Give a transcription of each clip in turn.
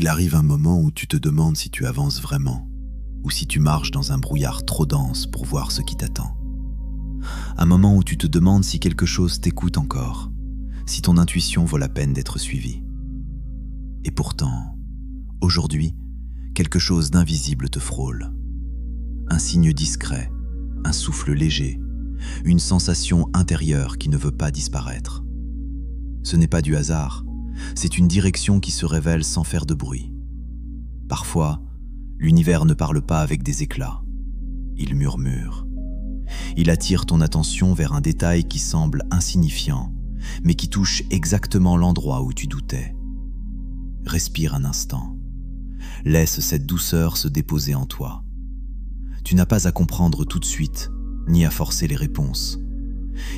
Il arrive un moment où tu te demandes si tu avances vraiment, ou si tu marches dans un brouillard trop dense pour voir ce qui t'attend. Un moment où tu te demandes si quelque chose t'écoute encore, si ton intuition vaut la peine d'être suivie. Et pourtant, aujourd'hui, quelque chose d'invisible te frôle. Un signe discret, un souffle léger, une sensation intérieure qui ne veut pas disparaître. Ce n'est pas du hasard, c'est une direction qui se révèle sans faire de bruit. Parfois, l'univers ne parle pas avec des éclats, il murmure. Il attire ton attention vers un détail qui semble insignifiant, mais qui touche exactement l'endroit où tu doutais. Respire un instant. Laisse cette douceur se déposer en toi. Tu n'as pas à comprendre tout de suite, ni à forcer les réponses.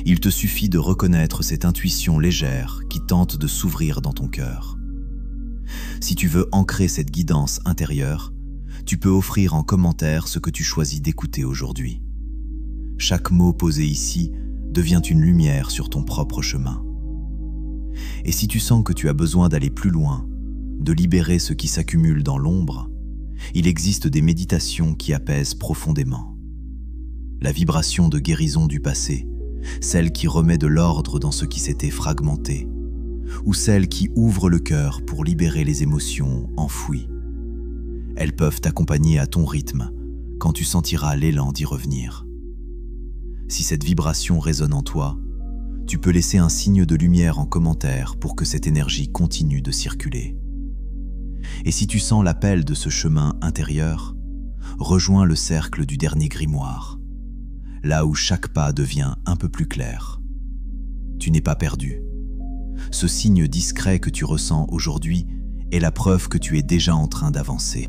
Il te suffit de reconnaître cette intuition légère qui tente de s'ouvrir dans ton cœur. Si tu veux ancrer cette guidance intérieure, tu peux offrir en commentaire ce que tu choisis d'écouter aujourd'hui. Chaque mot posé ici devient une lumière sur ton propre chemin. Et si tu sens que tu as besoin d'aller plus loin, de libérer ce qui s'accumule dans l'ombre, il existe des méditations qui apaisent profondément. La vibration de guérison du passé, celle qui remet de l'ordre dans ce qui s'était fragmenté, ou celle qui ouvre le cœur pour libérer les émotions enfouies. Elles peuvent t'accompagner à ton rythme quand tu sentiras l'élan d'y revenir. Si cette vibration résonne en toi, tu peux laisser un signe de lumière en commentaire pour que cette énergie continue de circuler. Et si tu sens l'appel de ce chemin intérieur, rejoins le cercle du dernier grimoire, là où chaque pas devient un peu plus clair. Tu n'es pas perdu. Ce signe discret que tu ressens aujourd'hui est la preuve que tu es déjà en train d'avancer.